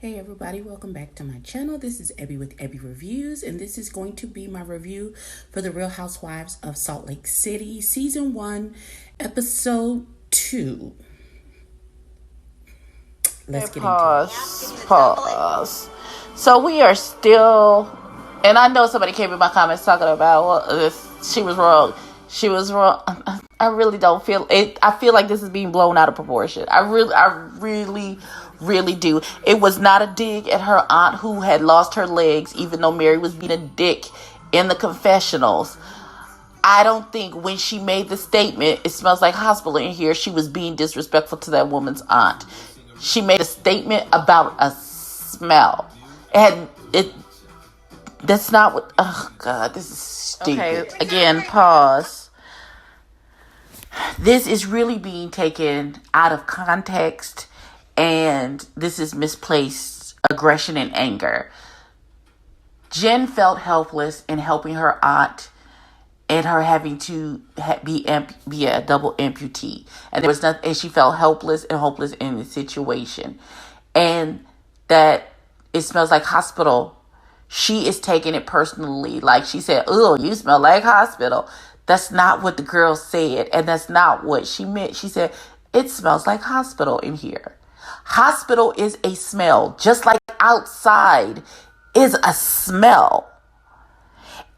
Hey everybody, welcome back to my channel. This is Ebby with Ebby Reviews, and this is going to be my review for The Real Housewives of Salt Lake City, Season 1, Episode 2. Let's get into it. Pause. So we are still, and I know somebody came in my comments talking about, well, she was wrong. She was wrong. I really don't feel it. I feel like this is being blown out of proportion. I really do. It was not a dig at her aunt who had lost her legs, even though Mary was being a dick in the confessionals. I don't think when she made the statement, "It smells like hospital in here," she was being disrespectful to that woman's aunt. She made a statement about a smell. That's not what. Oh God, this is stupid. Okay, again, pause. This is really being taken out of context, and this is misplaced aggression and anger. Jen felt helpless in helping her aunt, and her having to be a double amputee, and there was nothing, and she felt helpless and hopeless in the situation, and that it smells like hospital. She is taking it personally, like she said, "Oh, you smell like hospital." That's not what the girl said, and that's not what she meant. She said, "It smells like hospital in here." Hospital is a smell, just like outside is a smell.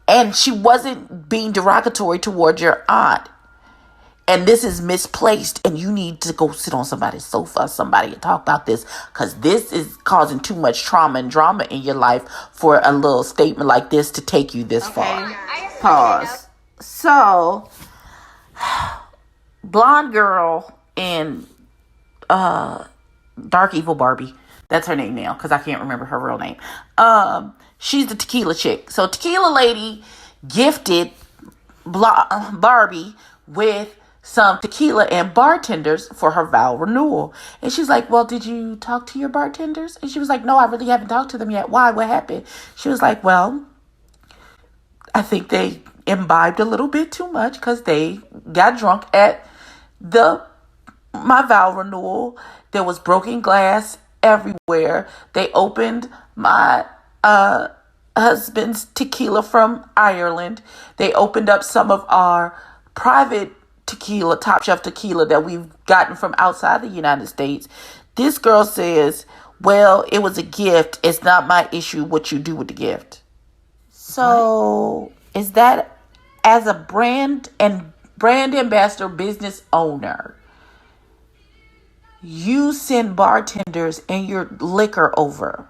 And she wasn't being derogatory towards your aunt. And this is misplaced, and you need to go sit on somebody's sofa, somebody, and talk about this, because this is causing too much trauma and drama in your life for a little statement like this to take you this far. Pause. So, blonde girl in Dark Evil Barbie. That's her name now, because I can't remember her real name. She's the tequila chick. So tequila lady gifted Barbie with some tequila and bartenders for her vow renewal. And she's like, "Well, did you talk to your bartenders?" And she was like, "No, I really haven't talked to them yet." "Why? What happened?" She was like, "Well, I think they imbibed a little bit too much because they got drunk at my vow renewal. There was broken glass everywhere. They opened my husband's tequila from Ireland. They opened up some of our private tequila, top shelf tequila that we've gotten from outside the United States." This girl says, "Well, it was a gift. It's not my issue what you do with the gift." So is that, as a brand ambassador, business owner, you send bartenders and your liquor over,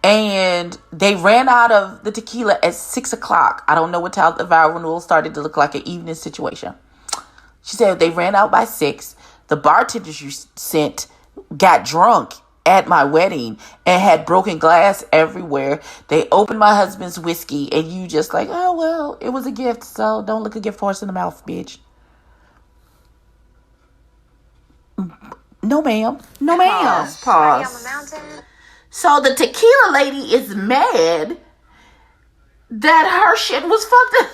and they ran out of the tequila at 6:00. I don't know what time the vow renewal started to look like an evening situation. She said they ran out by 6. The bartenders you sent got drunk at my wedding and had broken glass everywhere. They opened my husband's whiskey, and you just like, "Oh, well, it was a gift, so don't look a gift horse in the mouth, bitch." No, ma'am. No, ma'am. Pause. So the tequila lady is mad that her shit was fucked up.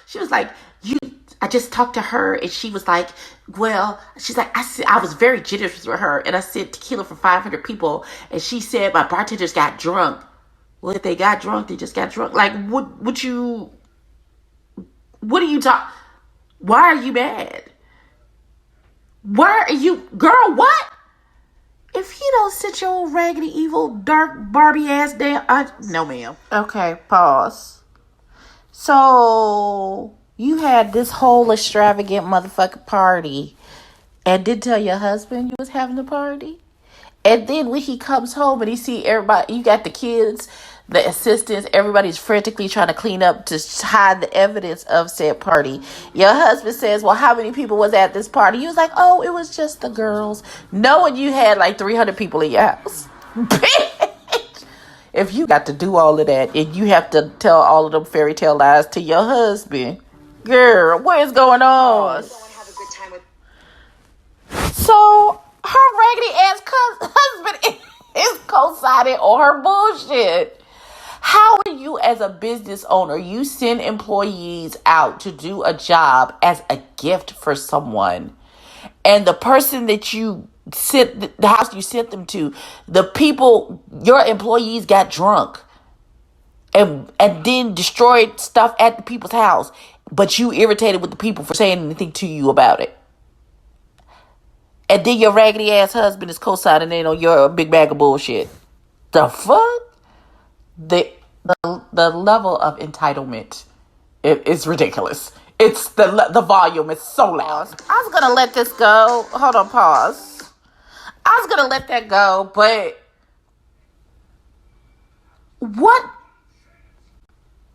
She was like, I just talked to her, and she was like, "Well," she's like, I was very generous with her, and I said tequila for 500 people, and she said my bartenders got drunk. Well, if they got drunk, they just got drunk. Like, what are you why are you mad? Why are you, girl, what? If you don't sit your old raggedy, evil, dark Barbie ass down, no, ma'am. Okay, pause. So you had this whole extravagant motherfucking party and didn't tell your husband you was having a party? And then when he comes home and he see everybody, you got the kids, the assistants, everybody's frantically trying to clean up to hide the evidence of said party. Your husband says, "Well, how many people was at this party?" You was like, "Oh, it was just the girls," knowing you had like 300 people in your house. Bitch. If you got to do all of that and you have to tell all of them fairy tale lies to your husband, girl, what is going on? So her raggedy ass husband is co-signing on her bullshit. How are you, as a business owner, you send employees out to do a job as a gift for someone, and the person that you sent the house you sent them to. The people, your employees, got drunk and then destroyed stuff at the people's house, but you irritated with the people for saying anything to you about it. And then your raggedy ass husband is co-signing in on your big bag of bullshit. The fuck? The level of entitlement is ridiculous. It's the volume is so loud. I was gonna let this go. Hold on, pause. I was gonna let that go, but what?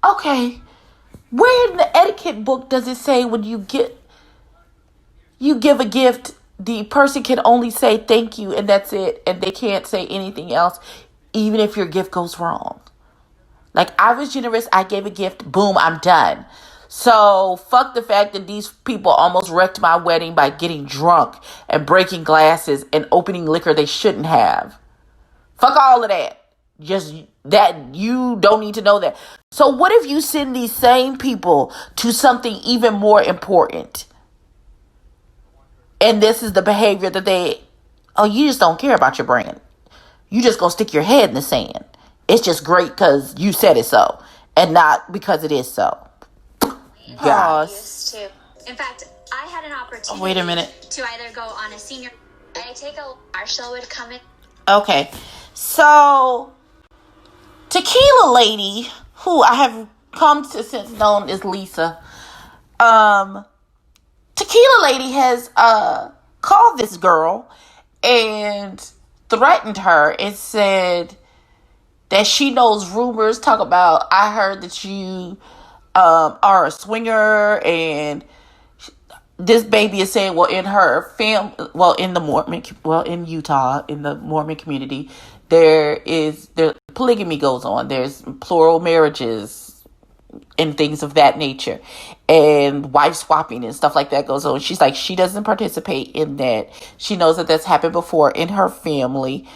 Okay, where in the etiquette book does it say when you give a gift, the person can only say thank you and that's it, and they can't say anything else, even if your gift goes wrong? Like, I was generous, I gave a gift, boom, I'm done. So fuck the fact that these people almost wrecked my wedding by getting drunk and breaking glasses and opening liquor they shouldn't have. Fuck all of that. Just that, you don't need to know that. So what if you send these same people to something even more important? And this is the behavior that you just don't care about your brand. You just gonna stick your head in the sand. It's just great because you said it so, and not because it is so. Used to. In fact, I had an opportunity wait a minute. to either go on a senior. Marshall would come in. Okay, so Tequila Lady, who I have come to since known as Lisa, Tequila Lady has called this girl and threatened her and said that she knows rumors. Talk about, I heard that you are a swinger, and this baby is saying, well, in her in Utah, in the Mormon community, there polygamy goes on. There's plural marriages and things of that nature, and wife swapping and stuff like that goes on. She's like, she doesn't participate in that. She knows that that's happened before in her family.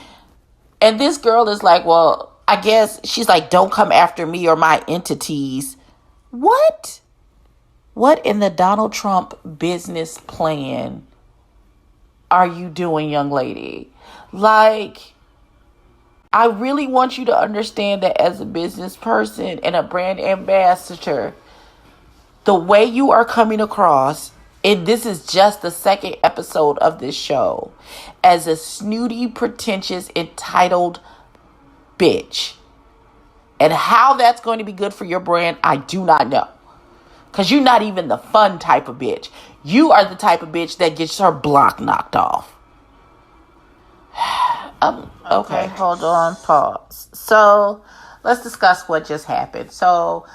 And this girl is like, well, I guess she's like, don't come after me or my entities. What in the Donald Trump business plan are you doing, young lady? Like, I really want you to understand that as a business person and a brand ambassador, the way you are coming across, and this is just the second episode of this show, as a snooty, pretentious, entitled bitch. And how that's going to be good for your brand, I do not know. Because you're not even the fun type of bitch. You are the type of bitch that gets her block knocked off. Okay, hold on, pause. So, let's discuss what just happened. So,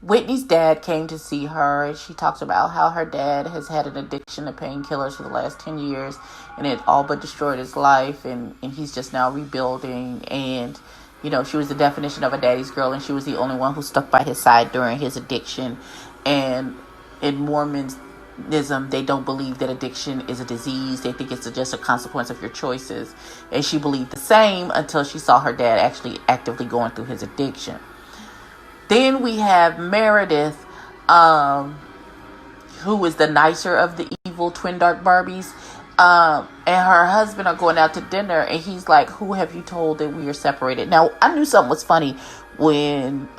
Whitney's dad came to see her, and she talks about how her dad has had an addiction to painkillers for the last 10 years, and it all but destroyed his life, and he's just now rebuilding. And you know, she was the definition of a daddy's girl, and she was the only one who stuck by his side during his addiction. And in Mormonism, they don't believe that addiction is a disease. They think it's just a consequence of your choices. And she believed the same until she saw her dad actually actively going through his addiction. Then we have Meredith, who is the nicer of the evil twin dark Barbies. And her husband are going out to dinner, and he's like, who have you told that we are separated? Now, I knew something was funny when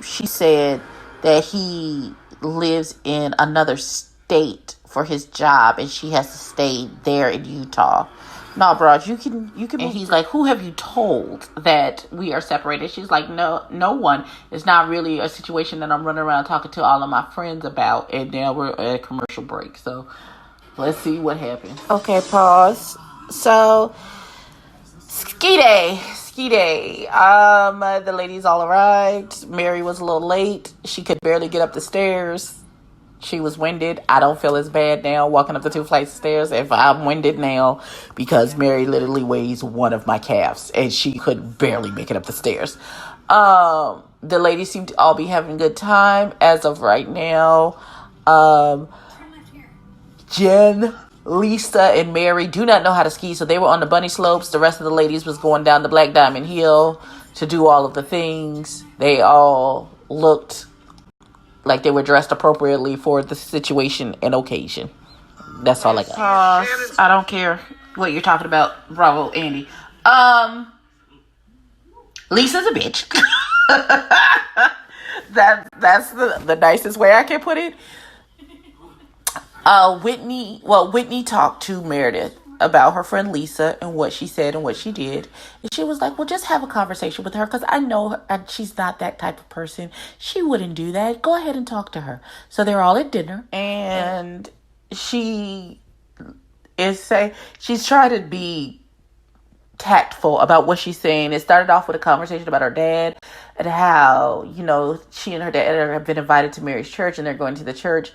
she said that he lives in another state for his job, and she has to stay there in Utah. No, bro, you can. And he's like, who have you told that we are separated? She's like, no one. It's not really a situation that I'm running around talking to all of my friends about. And now we're at a commercial break, so let's see what happens. Okay, pause. So, ski day. The ladies all arrived. Mary was a little late. She could barely get up the stairs. She was winded. I don't feel as bad now walking up the 2 flights of stairs if I'm winded now, because Mary literally weighs one of my calves and she could barely make it up the stairs. The ladies seem to all be having a good time as of right now. Jen, Lisa, and Mary do not know how to ski, so they were on the bunny slopes. The rest of the ladies was going down the Black Diamond Hill to do all of the things. They all looked like they were dressed appropriately for the situation and occasion. That's all I got. I don't care. What you're talking about, Bravo, Andy. Lisa's a bitch. That's the nicest way I can put it. Whitney talked to Meredith about her friend Lisa and what she said and what she did. And she was like, well, just have a conversation with her because I know her, she's not that type of person. She wouldn't do that. Go ahead and talk to her. So they're all at dinner and she's trying to be tactful about what she's saying. It started off with a conversation about her dad and how, she and her dad have been invited to Mary's church and they're going to the church,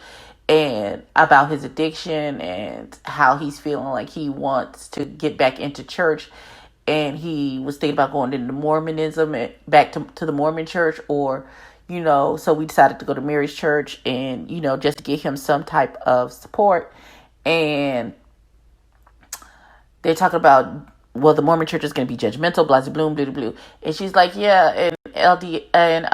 and about his addiction and how he's feeling like he wants to get back into church. And he was thinking about going into Mormonism and back to the Mormon church, or, so we decided to go to Mary's church and, just to give him some type of support. And they're talking about, well, the Mormon church is going to be judgmental, blah, blah, blah, blah, blah. And she's like, yeah. And LD and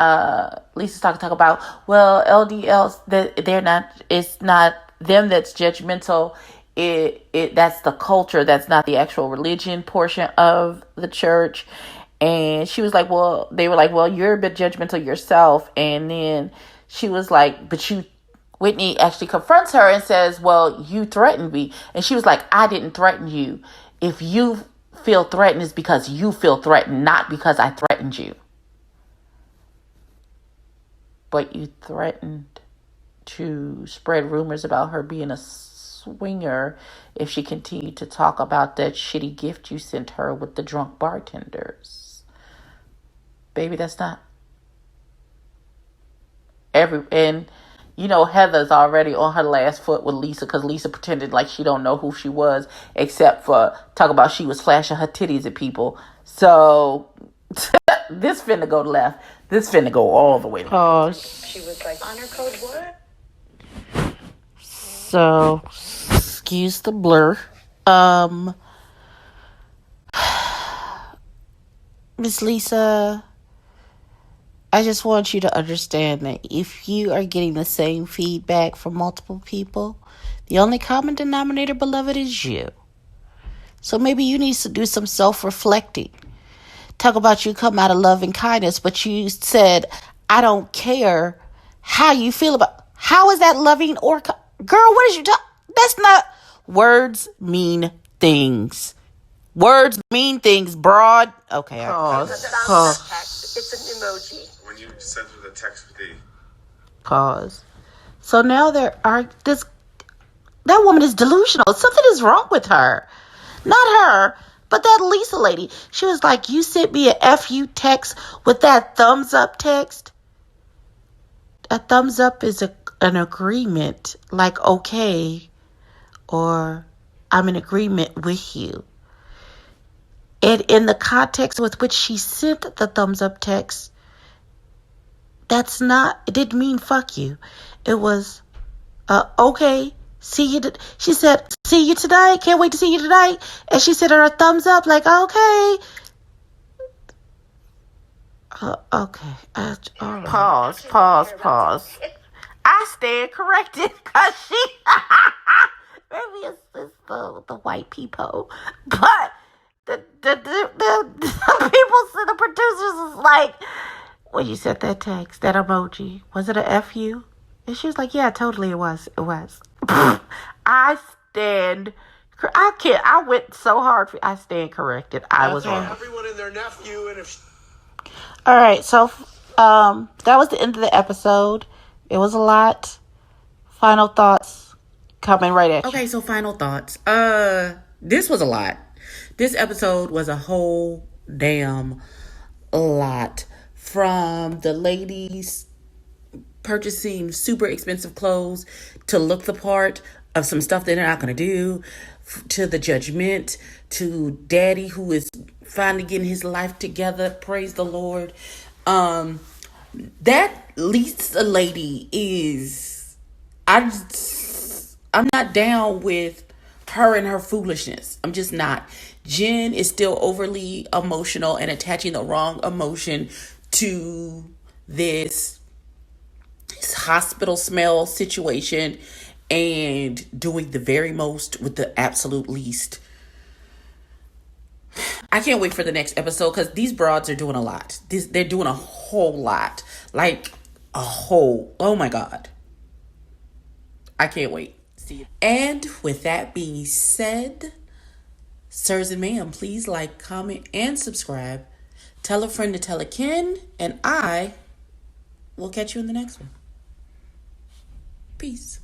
Lisa's talking about, well, LDLs, that they're not, it's not them that's judgmental. That's the culture. That's not the actual religion portion of the church. And she was like, well, they were like, well, you're a bit judgmental yourself. And then she was like, Whitney actually confronts her and says, well, you threatened me. And she was like, I didn't threaten you. If you feel threatened, it's because you feel threatened, not because I threatened you. But you threatened to spread rumors about her being a swinger if she continued to talk about that shitty gift you sent her with the drunk bartenders. Baby, that's not and Heather's already on her last foot with Lisa because Lisa pretended like she don't know who she was, except for talk about she was flashing her titties at people. So this finna go left. This finna go all the way left. She was like, honor code what? So, excuse the blur. Miss Lisa, I just want you to understand that if you are getting the same feedback from multiple people, the only common denominator, beloved, is you. So maybe you need to do some self-reflecting. Talk about you come out of love and kindness, but you said, I don't care how you feel about. How is that loving or girl? What is you talking? That's not. Words mean things. Words mean things. Broad. Okay. Pause. It's an emoji. When you sent her the text with the Pause. So now that woman is delusional. Something is wrong with her. Not her, but that Lisa lady. She was like, you sent me a FU text with that thumbs up text. A thumbs up is an agreement, like okay, or I'm in agreement with you. And in the context with which she sent the thumbs up text, it didn't mean fuck you. It was, okay, see you. She said, see you tonight. Can't wait to see you tonight. And she sent her a thumbs up like, okay. Okay. All right. Pause. I stand corrected because she, maybe it's the white people, but the people, the producers is like, when you sent that text, that emoji, was it a FU? And she was like, yeah, totally it was. I went so hard I stand corrected. I was wrong. everyone and their nephew, and All right, so that was the end of the episode. It was a lot. Final thoughts coming right at you. Okay, so final thoughts. This was a lot. This episode was a whole damn lot. From the ladies purchasing super expensive clothes to look the part of some stuff that they're not going to do, to the judgment, to daddy who is finally getting his life together. Praise the Lord. That Lisa lady is, I'm not down with her and her foolishness. I'm just not. Jen is still overly emotional and attaching the wrong emotion to this hospital smell situation and doing the very most with the absolute least. I can't wait for the next episode because these broads are doing a lot. They're doing a whole lot. Like a whole. Oh my God. I can't wait. See you. And with that being said, sirs and ma'am, please like, comment, and subscribe. Tell a friend to tell a kin. And I will catch you in the next one. Peace.